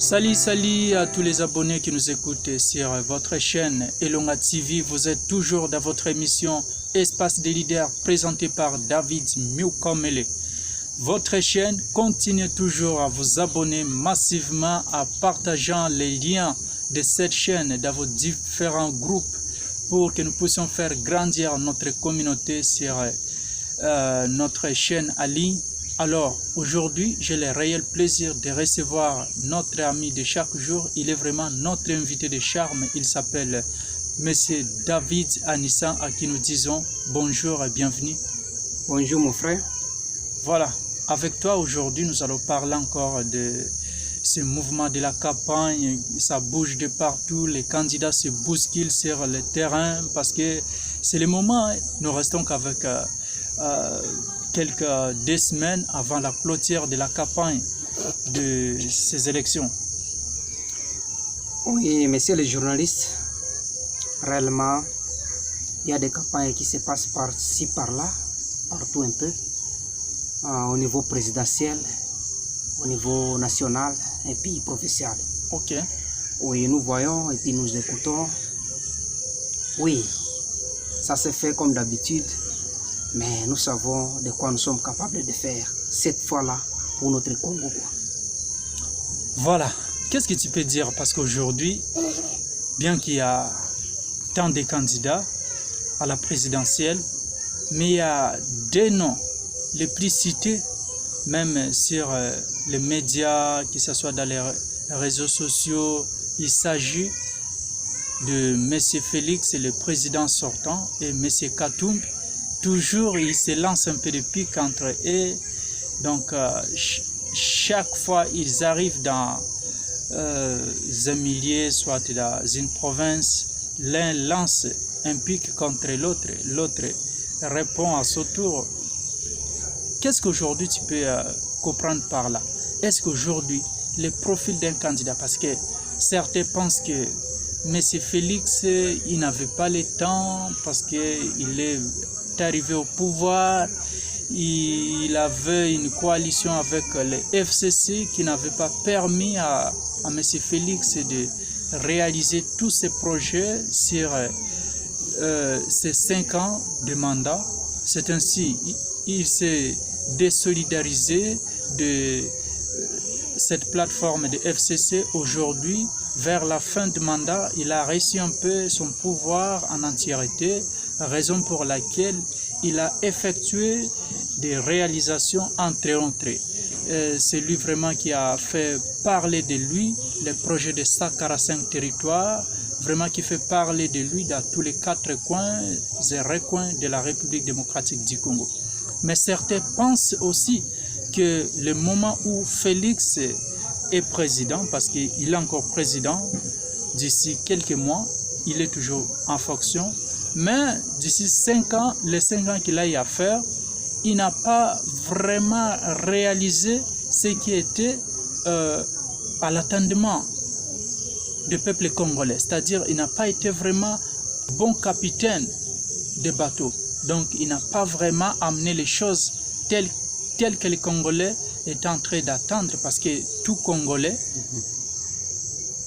Salut à tous les abonnés qui nous écoutent sur votre chaîne Elonga TV. Vous êtes toujours dans votre émission Espace des leaders présentée par David Miukomele. Votre chaîne continue toujours à vous abonner massivement, à partageant les liens de cette chaîne dans vos différents groupes pour que nous puissions faire grandir notre communauté sur notre chaîne en ligne. Alors, aujourd'hui, j'ai le réel plaisir de recevoir notre ami de chaque jour. Il est vraiment notre invité de charme. Il s'appelle Monsieur David Anissan, à qui nous disons bonjour et bienvenue. Bonjour mon frère. Voilà, avec toi aujourd'hui, nous allons parler encore de ce mouvement de la campagne. Ça bouge de partout, les candidats se bousculent sur le terrain parce que c'est le moment. Nous restons qu'avec deux semaines avant la clôture de la campagne de ces élections. Oui, messieurs les journalistes, réellement, il y a des campagnes qui se passent par-ci, par-là, partout un peu, au niveau présidentiel, au niveau national et puis provincial. Ok. Oui, nous voyons et puis nous écoutons. Oui, ça se fait comme d'habitude. Mais nous savons de quoi nous sommes capables de faire cette fois-là pour notre Congo. Voilà. Qu'est-ce que tu peux dire? Parce qu'aujourd'hui, bien qu'il y a tant de candidats à la présidentielle, mais il y a des noms les plus cités, même sur les médias, que ce soit dans les réseaux sociaux. Il s'agit de M. Félix, le président sortant, et M. Katumbi. Toujours, ils se lancent un peu de pique entre eux. Donc, chaque fois, ils arrivent dans un milieu, soit dans une province, l'un lance un pic contre l'autre, l'autre répond à son tour. Qu'est-ce qu'aujourd'hui tu peux comprendre par là? Est-ce qu'aujourd'hui, le profil d'un candidat, parce que certains pensent que M. Félix, il n'avait pas le temps parce qu'il est arrivé au pouvoir, il avait une coalition avec le FCC qui n'avait pas permis à M. Félix de réaliser tous ses projets sur ces 5 ans de mandat. C'est ainsi, il s'est désolidarisé de cette plateforme de FCC. Aujourd'hui, vers la fin du mandat, il a reçu un peu son pouvoir en entièreté, raison pour laquelle il a effectué des réalisations entre autres. C'est lui vraiment qui a fait parler de lui, le projet de Sakara 5 territoires, vraiment qui fait parler de lui dans tous les 4 coins et recoins de la République démocratique du Congo. Mais certains pensent aussi que le moment où Félix est président, parce qu'il est encore président, d'ici quelques mois, il est toujours en fonction, mais d'ici 5 ans, les 5 ans qu'il a eu à faire, il n'a pas vraiment réalisé ce qui était à l'attendement du peuple congolais. C'est-à-dire il n'a pas été vraiment bon capitaine de bateau. Donc il n'a pas vraiment amené les choses telles que les Congolais est en train d'attendre, parce que tout Congolais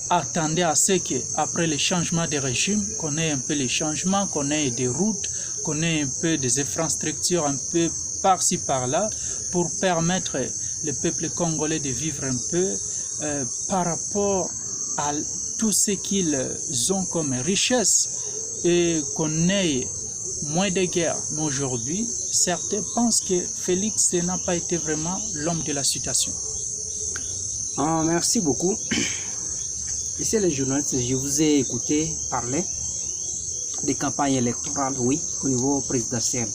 attendait à ce qu'après le changement de régime, qu'on ait un peu les changements, qu'on ait des routes, qu'on ait un peu des infrastructures un peu par-ci par-là, pour permettre le peuple congolais de vivre un peu par rapport à tout ce qu'ils ont comme richesse, et qu'on ait moins de guerre. Mais aujourd'hui, certains pensent que Félix n'a pas été vraiment l'homme de la situation. Merci beaucoup. Ici les journalistes, je vous ai écouté parler des campagnes électorales, oui, au niveau présidentiel.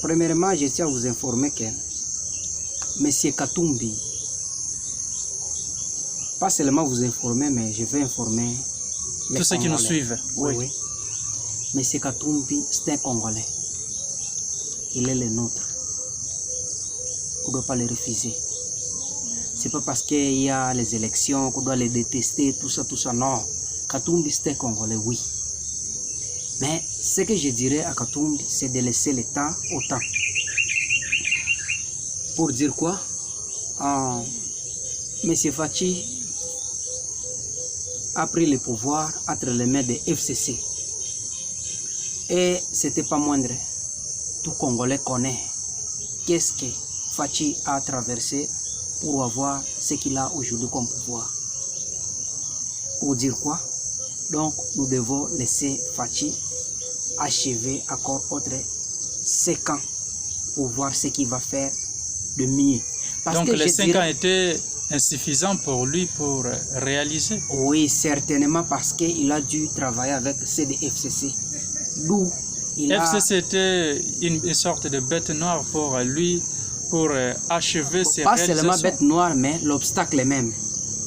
Premièrement, je tiens à vous informer que M. Katumbi, pas seulement vous informer, mais je vais informer tous ceux qui nous suivent. Oui. M. Katumbi, c'est un Congolais. Il est le nôtre. On ne doit pas le refuser. C'est pas parce qu'il y a les élections qu'on doit les détester, tout ça, non. Katumbi, c'est un Congolais, oui. Mais ce que je dirais à Katumbi, c'est de laisser le temps au temps. Pour dire quoi? M. Fachi a pris le pouvoir entre les mains des FCC. Et c'était pas moindre. Tout Congolais connaît qu'est-ce que Fachi a traversé pour avoir ce qu'il a aujourd'hui comme pouvoir. Pour dire quoi? Donc nous devons laisser Fachi achever encore autre 5 ans pour voir ce qu'il va faire de mieux. Parce donc que les 5 ans étaient insuffisants pour lui pour réaliser? Oui, certainement parce qu'il a dû travailler avec CDFCC. D'où FCC était une sorte de bête noire pour lui, pour achever ses pas réalisations. Pas seulement bête noire, mais l'obstacle est même.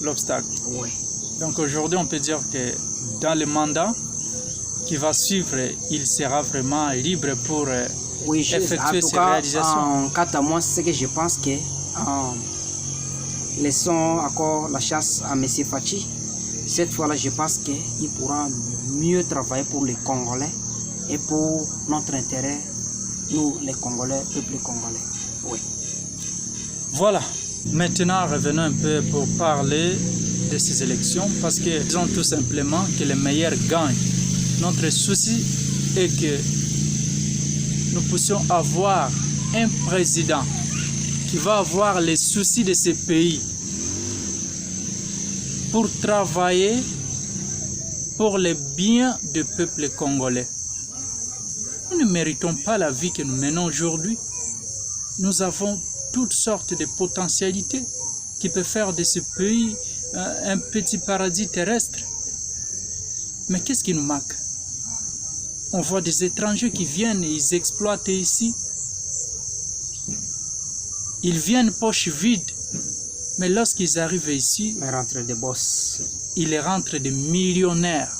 L'obstacle. Oui. Donc aujourd'hui, on peut dire que dans le mandat qui va suivre, il sera vraiment libre pour effectuer ses réalisations. En quant à moi, c'est ce que je pense que laissons encore la chasse à M. Fachi. Cette fois-là, je pense qu'il pourra mieux travailler pour les Congolais et pour notre intérêt, nous les Congolais, peuple congolais. Oui. Voilà. Maintenant, revenons un peu pour parler de ces élections parce que disons tout simplement que les meilleurs gagnent. Notre souci est que nous puissions avoir un président qui va avoir les soucis de ce pays pour travailler pour le bien du peuple congolais. Nous ne méritons pas la vie que nous menons aujourd'hui. Nous avons toutes sortes de potentialités qui peuvent faire de ce pays un petit paradis terrestre. Mais qu'est-ce qui nous manque? On voit des étrangers qui viennent et ils exploitent ici. Ils viennent poche vide. Mais lorsqu'ils arrivent ici, ils rentrent des boss. Ils rentrent des millionnaires.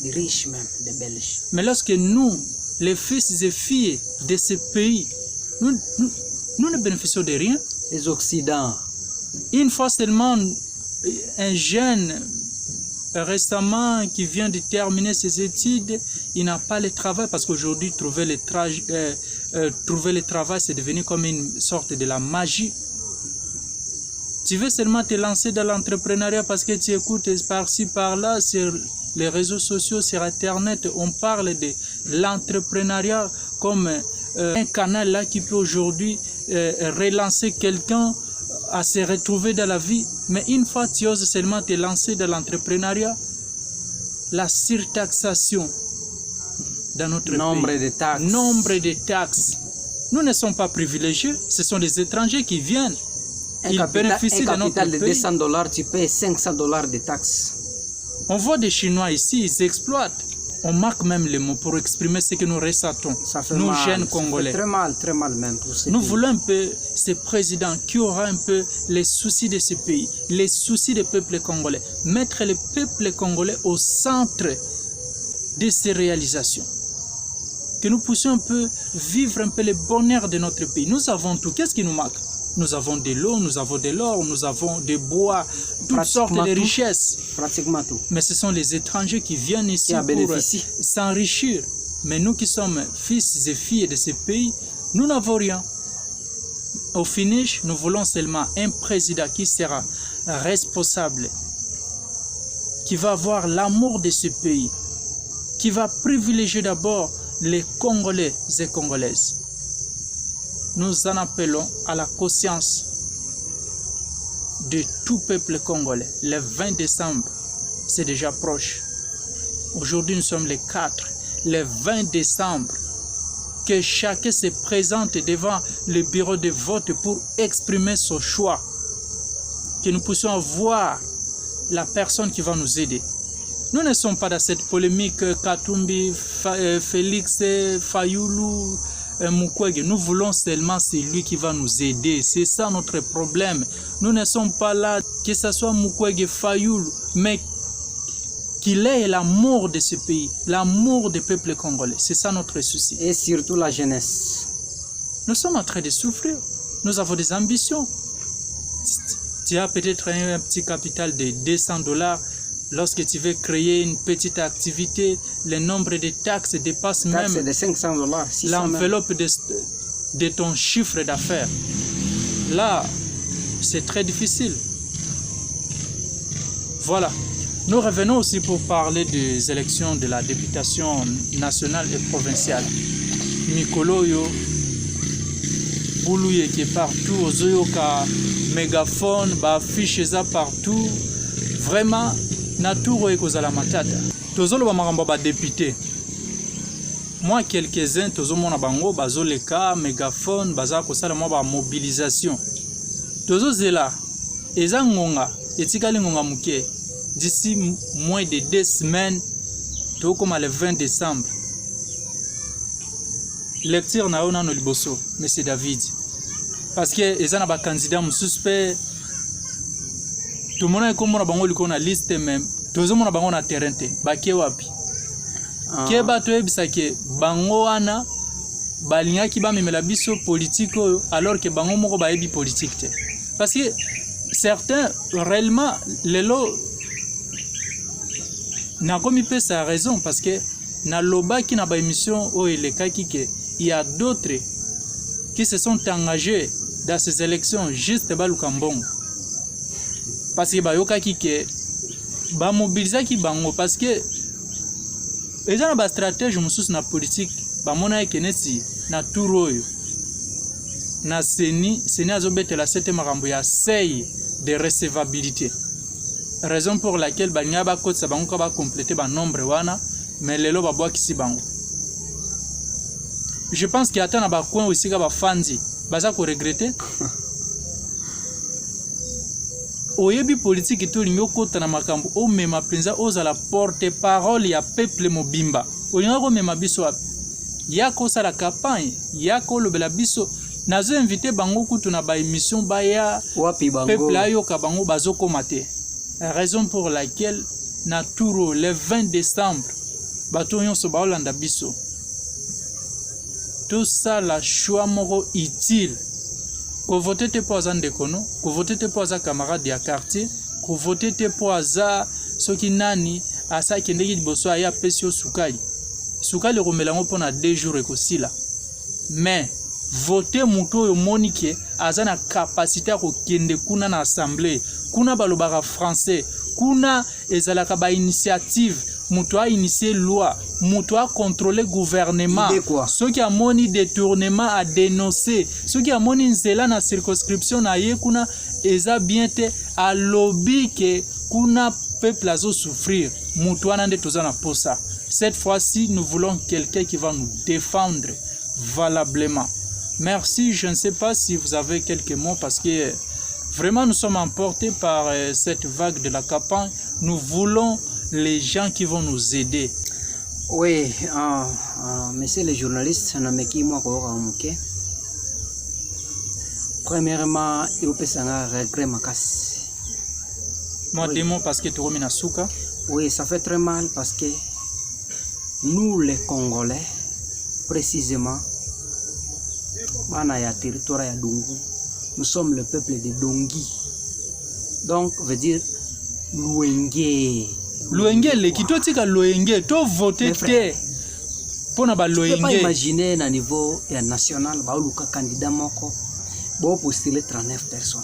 Des riches même, des Belges. Mais lorsque nous, les fils et filles de ce pays, nous ne bénéficions de rien. Les Occidents. Une fois seulement, un jeune récemment qui vient de terminer ses études, il n'a pas le travail parce qu'aujourd'hui, trouver le travail, c'est devenu comme une sorte de la magie. Tu veux seulement te lancer dans l'entrepreneuriat parce que tu écoutes par-ci, par-là, sur les réseaux sociaux, sur Internet, on parle de l'entrepreneuriat comme un canal là qui peut aujourd'hui relancer quelqu'un à se retrouver dans la vie. Mais une fois tu oses seulement te lancer dans l'entrepreneuriat, la surtaxation dans notre nombre pays, de taxes. Nombre de taxes. Nous ne sommes pas privilégiés, ce sont des étrangers qui viennent. Ils bénéficient de notre pays. Un capital de $200, tu payes $500 de taxes. On voit des Chinois ici, ils exploitent. On marque même les mots pour exprimer ce que nous ressentons, nous jeunes Congolais. Très mal même pour ce nous pays. voulons un peu ce président qui aura un peu les soucis de ce pays, les soucis du peuple congolais. Mettre le peuple congolais au centre de ces réalisations. Que nous puissions un peu vivre un peu le bonheur de notre pays. Nous avons tout. Qu'est-ce qui nous manque? Nous avons de l'eau, nous avons de l'or, nous avons des bois, toutes sortes de richesses. Pratiquement tout. Mais ce sont les étrangers qui viennent ici pour s'enrichir. Mais nous qui sommes fils et filles de ce pays, nous n'avons rien. Au finish, nous voulons seulement un président qui sera responsable, qui va avoir l'amour de ce pays, qui va privilégier d'abord les Congolais et Congolaises. Nous en appelons à la conscience de tout peuple congolais. Le 20 décembre, c'est déjà proche. Aujourd'hui, nous sommes les 4. Le 20 décembre, que chacun se présente devant le bureau de vote pour exprimer son choix. Que nous puissions voir la personne qui va nous aider. Nous ne sommes pas dans cette polémique Katumbi, Félix, Fayoulou, Mukwege. Nous voulons seulement celui qui va nous aider. C'est ça notre problème. Nous ne sommes pas là, que ce soit Mukwege, Fayoulou, mais qu'il ait l'amour de ce pays, l'amour du peuple congolais. C'est ça notre souci. Et surtout la jeunesse. Nous sommes en train de souffrir. Nous avons des ambitions. Tu as peut-être un petit capital de $200. Lorsque tu veux créer une petite activité, le nombre de taxes dépasse même de $500, l'enveloppe de ton chiffre d'affaires. Là, c'est très difficile. Voilà. Nous revenons aussi pour parler des élections de la députation nationale et provinciale. Mikolo yo boulou qui est partout, ozoyoka mégaphone, ba affiche ça partout. Vraiment na tour ekozala matata. Tozolo ba makambo ba député. Moi quelques-uns tozomona bango bazoleka mégaphone, baza kosala mo ba mobilisation. Tozozela eza ngonga, etikali ngonga muke. D'ici moins de 2 semaines, tout comme le 20 décembre. Lecture na ona no liboso, Monsieur David. Parce que les gens ont candidat suspect. Tout le monde est comme on a bango liko na liste même. Tout le monde a bango na terrain te. Baké wapi. Ke ba to ebisa ke bango wana balinga ki ba memela biso politique alors que bango moko ba ebi politique te. Parce que certains réellement les lots n'a comme peu sa raison parce que na loba qui n'a pas émission au eleka qui que il y a d'autres qui se sont engagés dans ces élections juste ba lukambong parce que ba yoka qui que ba mobiliser qui bango parce que les gens ba stratégie mususu na politique ba mona ekeneti na turoyo na seni azobetela cette makambo ya seuil de recevabilité. Raison pour laquelle banya ba kotsa bango ba compléter ba nombre wana mais lelo ba bwa kisi bango. Je pense qu'il y a tant ba coin aussi ka ba fandi baza ko regretter. Oyebi politique to lingo kota na makambo o mema penza oza la porte-parole ya peuple mobimba. Olinga ko mema biso ya ko sala campagne ya ko lobela biso nazo inviter bango kutu na ba émission ba ya wapi bango peuple ayo ka bango bazoko mate. Raison pour laquelle na touro le 20 décembre bato nyonso baolanda biso. Tout ça la choix moko utile. Ko voter te pour Zandekono, ko voter te pour za camarade ya quartier, ko voter te pour za soki nani asa kendeki liboso ya pesio sukali. Sukali romelango pona 2 jours ekosila. Mais voter muto yo monike azana capacité ko kende kuna na assemblée. Kuna balobaka français, kuna ezalaka ba initiative, muto a initié loi, muto a contrôlé gouvernement, ceux qui a moni détournement à dénoncer, ceux qui a moni nzela na circonscription na ye kuna eza bien te a lobby que kuna peuple azo souffrir, muto anande tozana posa. Cette fois-ci, nous voulons quelqu'un qui va nous défendre valablement. Merci, je ne sais pas si vous avez quelques mots parce que vraiment, nous sommes emportés par cette vague de la campagne. Nous voulons les gens qui vont nous aider. Oui, messieurs les journalistes, premièrement, il faut un regret makas. Moi, des mots parce que tu remets souka. Oui, ça fait très mal parce que nous, les Congolais, précisément, on a territoire à Dungu. Nous sommes le peuple de Dongi. Donc, veut dire Luenge. Luenge, les qui toi tika Luenge, toi voter te. Pona ba Luenge. Tu peux pas imaginer à niveau national, ba luka candidat moko, bo postuler 39 personnes.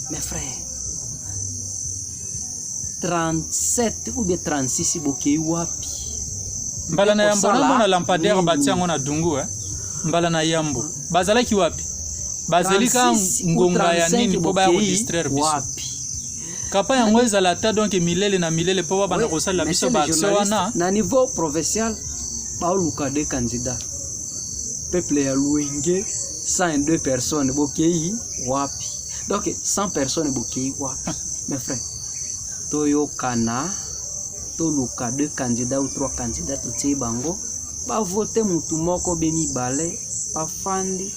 Mes frères, 37 ou bien 36 boké wapi. Mbala na yambo na lampadaire batiango na Dungu Mbala na yambo. Bazala ki wapi? Bazelika ngonga ya nini po ba ko distraire biso. Kapa yango ezala ta donc milele na milele po ba na kosala biso ba action na niveau provincial ba luka de candidat. Peuple ya Luenge 102 personnes bokei wapi. Donc 100 personnes bokei wapi. Mes frères. Toyo kana to luka 2 candidats ou 3 candidats to bango ba voter mutu moko bemi balé ba fandi.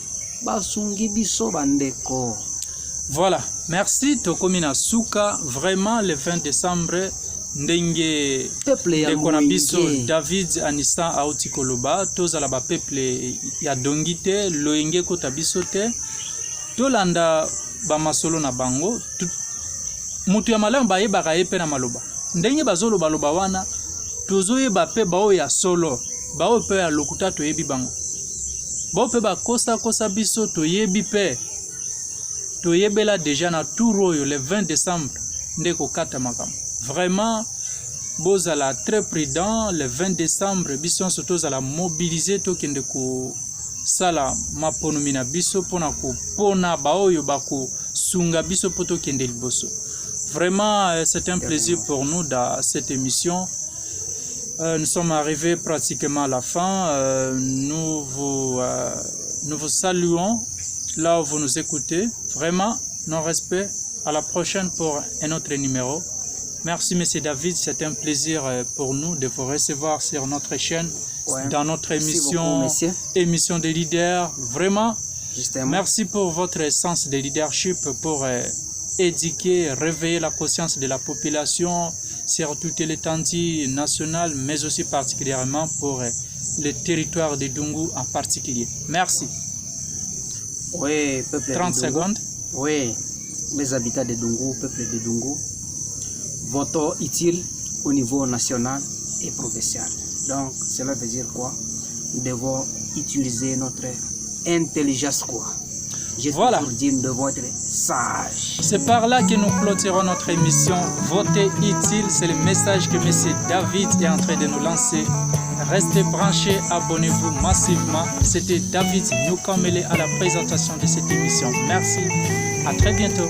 Voilà, merci Tokomina Souka. Vraiment le 20 décembre ndenge de konabiso David Anissa Aouti Koloba tozala ba peuple ya dongite loenge kota biso te tolanda ba masolo na bango mutu ya malamu ba yebaka yepe na maloba ndenge bazolo baloba wana tozoyeba pe bao ya solo bao pe ya lokuta toyebi bango. Bon pe ba kosa biso toyebi pe toyebela déjà na touro le 20 décembre ndeko kata makam. vraiment bozala très prudent. Le 20 décembre biso surtout à la mobiliser tokende ko sala maponomi na biso pona baoyo bako sunga biso poto kende liboso. Vraiment c'est un plaisir pour nous dans cette émission. Nous sommes arrivés pratiquement à la fin. Nous vous saluons là où vous nous écoutez. Vraiment, nos respects. À la prochaine pour un autre numéro. Merci, Monsieur David. C'est un plaisir pour nous de vous recevoir sur notre chaîne, dans notre émission, émission des leaders. Vraiment, justement. Merci pour votre sens de leadership, pour éduquer, réveiller la conscience de la population sur toute l'étendue nationale, mais aussi particulièrement pour le territoire de Dungu en particulier. Merci. Oui, peuple 30 secondes. Oui, les habitants de Dungu, peuple de Dungu, vote utile au niveau national et provincial. Donc, cela veut dire quoi? Nous devons utiliser notre intelligence, quoi. Voilà. Nous devons être sages. C'est par là que nous clôturons notre émission. Votez utile, c'est le message que M. David est en train de nous lancer. Restez branchés, abonnez-vous massivement. C'était David Newcomele à la présentation de cette émission. Merci, à très bientôt.